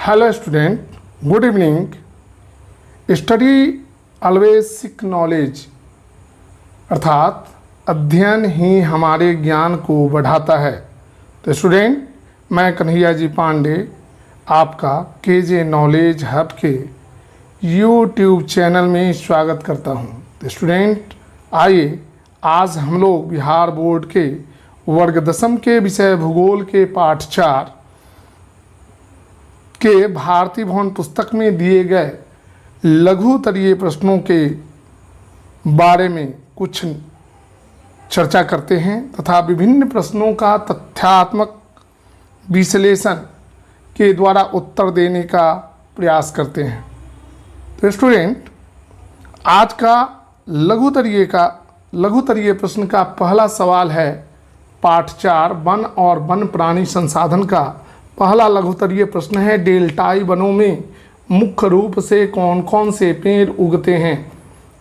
Hello student, good evening. Study always seek knowledge, अर्थात अध्ययन ही हमारे ज्ञान को बढ़ाता है। तो स्टूडेंट, मैं कन्हैया जी पांडे आपका केजे नॉलेज हब के यूट्यूब चैनल में स्वागत करता हूं। तो स्टूडेंट, आइए आज हम लोग बिहार बोर्ड के वर्ग दसम के विषय भूगोल के पाठ 4 के भारतीय भवन पुस्तक में दिए गए लघुतरीय प्रश्नों के बारे में कुछ चर्चा करते हैं तथा विभिन्न प्रश्नों का तथ्यात्मक विश्लेषण के द्वारा उत्तर देने का प्रयास करते हैं। तो स्टूडेंट, आज का लघुतरीय प्रश्न का पहला सवाल है पाठ 4 वन और वन प्राणी संसाधन का। पहला लघुतरीय प्रश्न है, डेल्टाई वनों में मुख्य रूप से कौन कौन से पेड़ उगते हैं,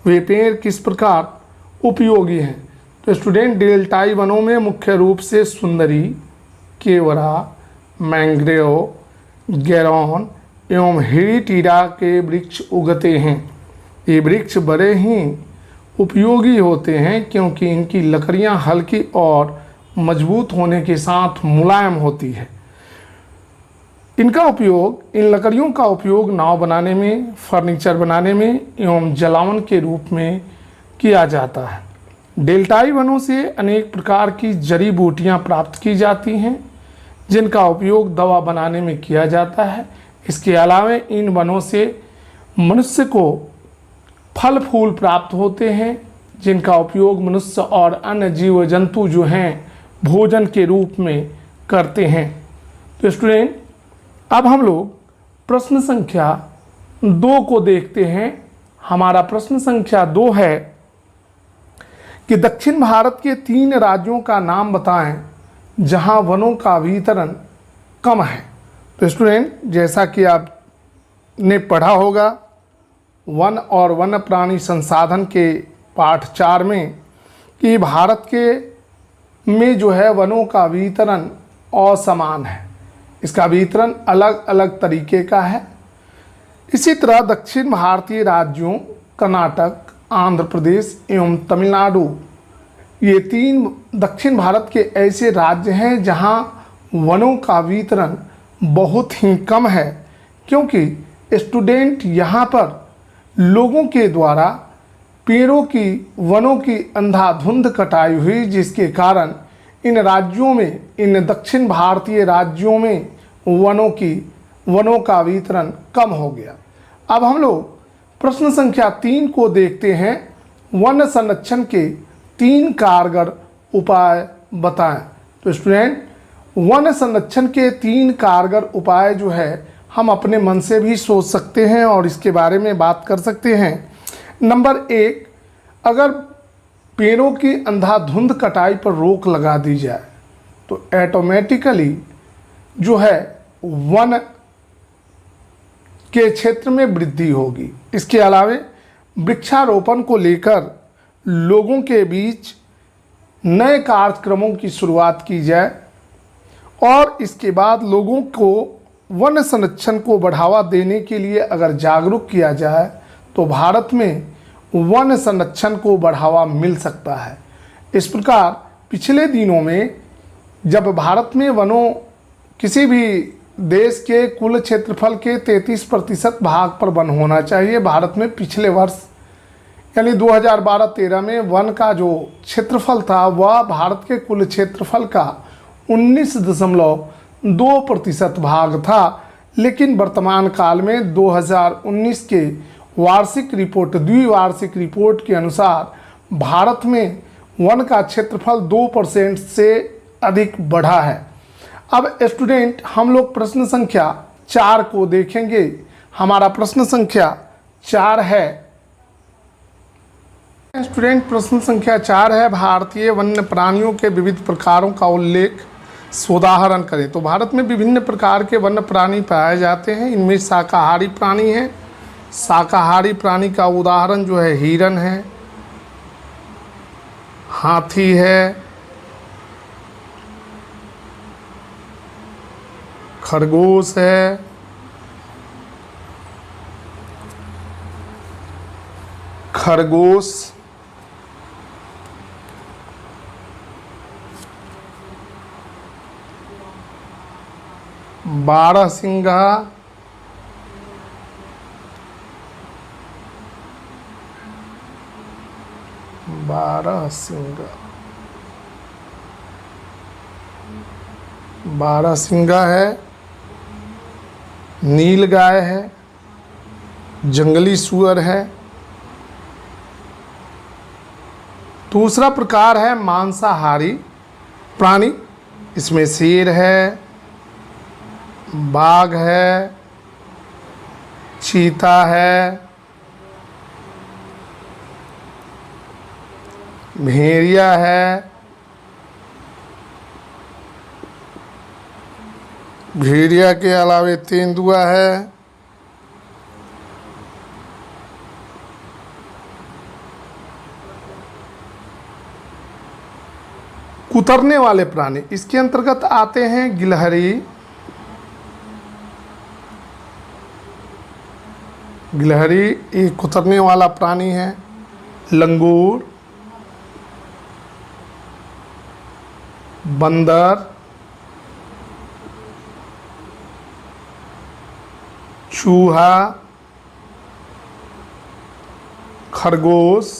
वे पेड़ किस प्रकार उपयोगी हैं। तो स्टूडेंट, डेल्टाई वनों में मुख्य रूप से सुंदरी, केवड़ा, मैंग्रोव, गैरोन एवं हेरिटीरा के वृक्ष उगते हैं। ये वृक्ष बड़े ही उपयोगी होते हैं क्योंकि इनकी लकड़ियां हल्की और मजबूत होने के साथ मुलायम होती है। इन लकड़ियों का उपयोग नाव बनाने में, फर्नीचर बनाने में एवं जलावन के रूप में किया जाता है। डेल्टाई वनों से अनेक प्रकार की जड़ी बूटियां प्राप्त की जाती हैं जिनका उपयोग दवा बनाने में किया जाता है। इसके अलावा इन वनों से मनुष्य को फल फूल प्राप्त होते हैं जिनका उपयोग मनुष्य और अन्य जीव जंतु जो हैं भोजन के रूप में करते हैं। तो स्टूडेंट, अब हम लोग प्रश्न संख्या 2 को देखते हैं। हमारा प्रश्न संख्या 2 है कि दक्षिण भारत के 3 राज्यों का नाम बताएं जहां वनों का वितरण कम है। तो स्टूडेंट, जैसा कि आपने पढ़ा होगा वन और वन्य प्राणी संसाधन के पाठ 4 में कि भारत के में जो है वनों का वितरण असमान है, इसका वितरण अलग अलग तरीके का है। इसी तरह दक्षिण भारतीय राज्यों कर्नाटक, आंध्र प्रदेश एवं तमिलनाडु, ये 3 दक्षिण भारत के ऐसे राज्य हैं जहां वनों का वितरण बहुत ही कम है क्योंकि स्टूडेंट यहां पर लोगों के द्वारा वनों की अंधाधुंध कटाई हुई, जिसके कारण इन दक्षिण भारतीय राज्यों में वनों का वितरण कम हो गया। अब हम लोग प्रश्न संख्या 3 को देखते हैं। वन संरक्षण के 3 कारगर उपाय बताएं। तो स्टूडेंट, वन संरक्षण के 3 कारगर उपाय जो है हम अपने मन से भी सोच सकते हैं और इसके बारे में बात कर सकते हैं। नंबर 1, अगर पेड़ों की अंधाधुंध कटाई पर रोक लगा दी जाए तो ऑटोमेटिकली जो है वन के क्षेत्र में वृद्धि होगी। इसके अलावा वृक्षारोपण को लेकर लोगों के बीच नए कार्यक्रमों की शुरुआत की जाए और इसके बाद लोगों को वन संरक्षण को बढ़ावा देने के लिए अगर जागरूक किया जाए तो भारत में वन संरक्षण को बढ़ावा मिल सकता है। इस प्रकार पिछले दिनों में जब भारत में वनों किसी भी देश के कुल क्षेत्रफल के 33% भाग पर वन होना चाहिए, भारत में पिछले वर्ष यानी 2012-13 में वन का जो क्षेत्रफल था वह भारत के कुल क्षेत्रफल का 19.2% भाग था। लेकिन वर्तमान काल में 2019 के द्विवार्षिक रिपोर्ट के अनुसार भारत में वन का क्षेत्रफल 2% से अधिक बढ़ा है। अब स्टूडेंट, हम लोग प्रश्न संख्या 4 को देखेंगे। हमारा प्रश्न संख्या 4 है स्टूडेंट, प्रश्न संख्या 4 है भारतीय वन्य प्राणियों के विविध प्रकारों का उल्लेख उदाहरण करें। तो भारत में विभिन्न प्रकार के वन्य प्राणी पाए जाते हैं। इनमें शाकाहारी प्राणी हैं। शाकाहारी प्राणी का उदाहरण जो है हिरन है, हाथी है, खरगोश है, खरगोश, बारहसिंगा, बारहसिंगा है, नीलगाय है, जंगली सूअर है। दूसरा प्रकार है मांसाहारी प्राणी, इसमें शेर है, बाघ है, चीता है, भेड़िया है, भेड़िया के अलावे तेंदुआ है, कुतरने वाले प्राणी इसके अंतर्गत आते हैं गिलहरी, गिलहरी एक कुतरने वाला प्राणी है, लंगूर, बंदर, चूहा, खरगोश।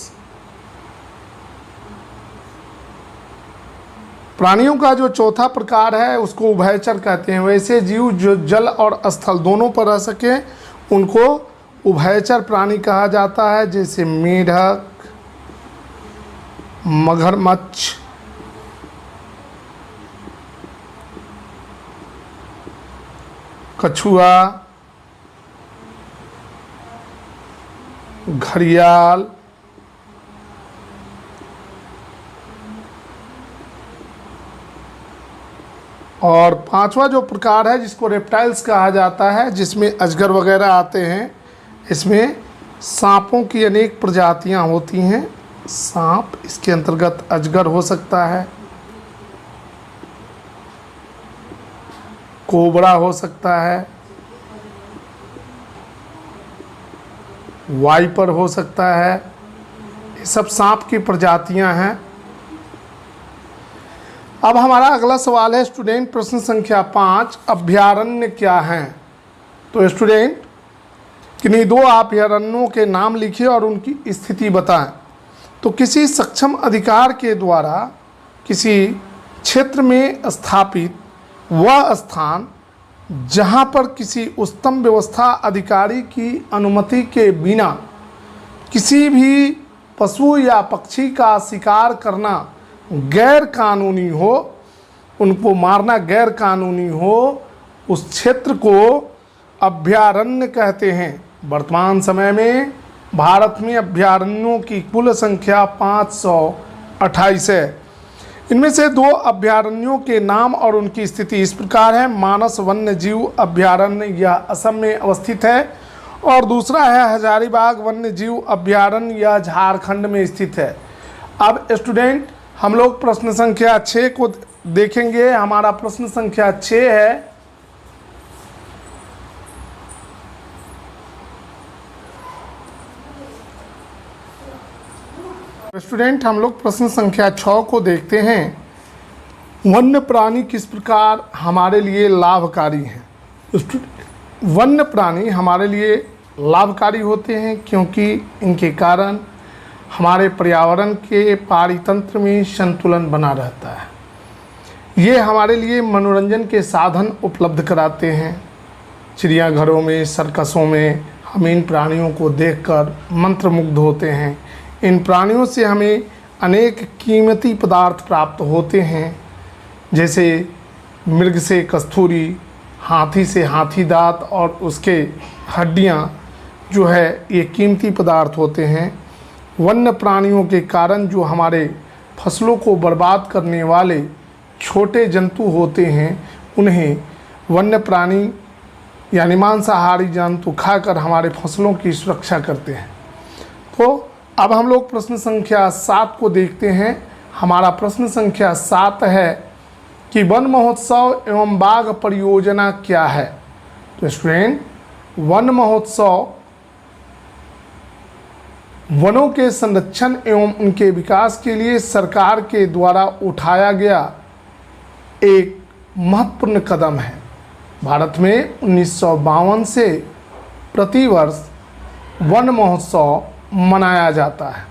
प्राणियों का जो चौथा प्रकार है उसको उभयचर कहते हैं। वैसे जीव जो जल और स्थल दोनों पर रह सके उनको उभयचर प्राणी कहा जाता है, जैसे मेढक, मगरमच्छ, कछुआ, घड़ियाल, और पांचवा जो प्रकार है जिसको रेप्टाइल्स कहा जाता है, जिसमें अजगर वगैरह आते हैं। इसमें सांपों की अनेक प्रजातियां होती हैं। सांप इसके अंतर्गत अजगर हो सकता है, कोबरा हो सकता है, वाइपर हो सकता है। ये सब सांप की प्रजातियां हैं। अब हमारा अगला सवाल है स्टूडेंट, प्रश्न संख्या 5, अभयारण्य क्या हैं? तो स्टूडेंट किन्हीं दो अभयारण्यों के नाम लिखिए और उनकी स्थिति बताएं। तो किसी सक्षम अधिकार के द्वारा किसी क्षेत्र में स्थापित वह स्थान जहां पर किसी उच्चतम व्यवस्था अधिकारी की अनुमति के बिना किसी भी पशु या पक्षी का शिकार करना गैर कानूनी हो, उनको मारना गैर कानूनी हो, उस क्षेत्र को अभयारण्य कहते हैं। वर्तमान समय में भारत में अभयारण्यों की कुल संख्या 528 है। इनमें से 2 अभयारण्यों के नाम और उनकी स्थिति इस प्रकार है। मानस वन्य जीव अभयारण्य, यह असम में अवस्थित है, और दूसरा है हजारीबाग वन्य जीव अभयारण्य, यह झारखंड में स्थित है। अब स्टूडेंट हम लोग प्रश्न संख्या 6 को देखेंगे। हमारा प्रश्न संख्या 6 है, स्टूडेंट हम लोग प्रश्न संख्या 6 को देखते हैं। वन्य प्राणी किस प्रकार हमारे लिए लाभकारी हैं? वन्य प्राणी हमारे लिए लाभकारी होते हैं क्योंकि इनके कारण हमारे पर्यावरण के पारितंत्र में संतुलन बना रहता है। ये हमारे लिए मनोरंजन के साधन उपलब्ध कराते हैं। चिड़ियाघरों में, सर्कसों में हम इन प्राणियों को देखकर मंत्रमुग्ध होते हैं। इन प्राणियों से हमें अनेक कीमती पदार्थ प्राप्त होते हैं, जैसे मृग से कस्तूरी, हाथी से हाथी दांत और उसके हड्डियां जो है ये कीमती पदार्थ होते हैं। वन्य प्राणियों के कारण जो हमारे फसलों को बर्बाद करने वाले छोटे जंतु होते हैं उन्हें वन्य प्राणी यानी मांसाहारी जंतु खाकर हमारे फसलों की सुरक्षा करते हैं। तो अब हम लोग प्रश्न संख्या 7 को देखते हैं। हमारा प्रश्न संख्या 7 है कि वन महोत्सव एवं बाघ परियोजना क्या है? तो स्टूडेंट वन महोत्सव वनों के संरक्षण एवं उनके विकास के लिए सरकार के द्वारा उठाया गया एक महत्वपूर्ण कदम है। भारत में 1952 से प्रतिवर्ष वन महोत्सव मनाया जाता है।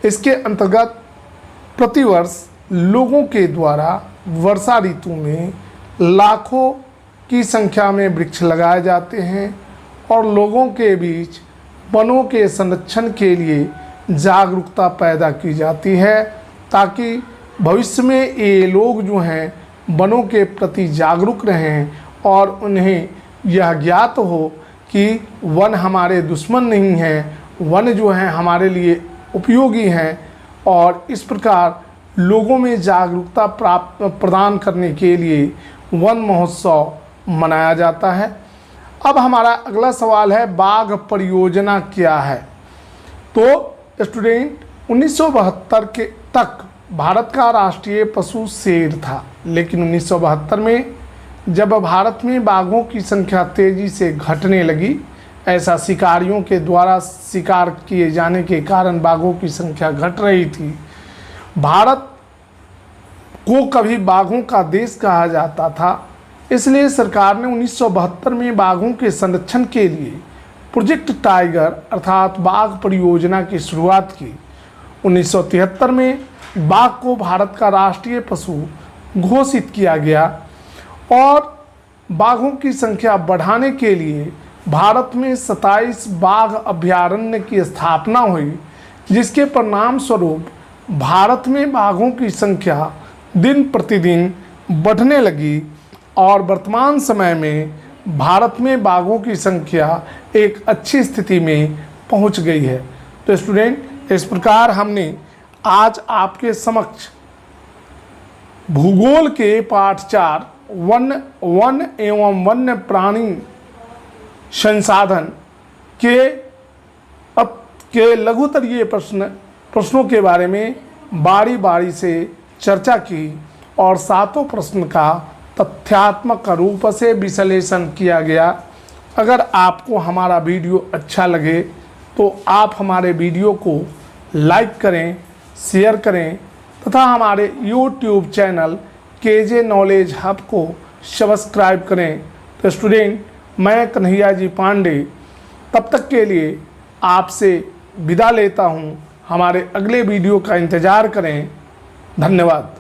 इसके अंतर्गत प्रतिवर्ष लोगों के द्वारा वर्षा ऋतु में लाखों की संख्या में वृक्ष लगाए जाते हैं और लोगों के बीच वनों के संरक्षण के लिए जागरूकता पैदा की जाती है, ताकि भविष्य में ये लोग जो हैं वनों के प्रति जागरूक रहें और उन्हें यह ज्ञात हो कि वन हमारे दुश्मन नहीं हैं, वन जो हैं हमारे लिए उपयोगी हैं। और इस प्रकार लोगों में जागरूकता प्रदान करने के लिए वन महोत्सव मनाया जाता है। अब हमारा अगला सवाल है, बाघ परियोजना क्या है? तो स्टूडेंट 1972 के तक भारत का राष्ट्रीय पशु शेर था, लेकिन 1972 में जब भारत में बाघों की संख्या तेज़ी से घटने लगी, ऐसा शिकारियों के द्वारा शिकार किए जाने के कारण बाघों की संख्या घट रही थी। भारत को कभी बाघों का देश कहा जाता था, इसलिए सरकार ने 1972 में बाघों के संरक्षण के लिए प्रोजेक्ट टाइगर अर्थात बाघ परियोजना की शुरुआत की। 1973 में बाघ को भारत का राष्ट्रीय पशु घोषित किया गया और बाघों की संख्या बढ़ाने के लिए भारत में 27 बाघ अभयारण्य की स्थापना हुई, जिसके परिणाम स्वरूप भारत में बाघों की संख्या दिन प्रतिदिन बढ़ने लगी और वर्तमान समय में भारत में बाघों की संख्या एक अच्छी स्थिति में पहुंच गई है। तो स्टूडेंट, इस प्रकार हमने आज आपके समक्ष भूगोल के पाठ 4 वन एवं वन्य प्राणी संसाधन के लघुतरीय प्रश्नों के बारे में बारी बारी से चर्चा की और सातों प्रश्न का तथ्यात्मक रूप से विश्लेषण किया गया। अगर आपको हमारा वीडियो अच्छा लगे तो आप हमारे वीडियो को लाइक करें, शेयर करें तथा हमारे YouTube channel KJ knowledge hub को सब्सक्राइब करें। तो स्टूडेंट, मैं कन्हैया जी पांडे तब तक के लिए आपसे विदा लेता हूं। हमारे अगले वीडियो का इंतज़ार करें। धन्यवाद।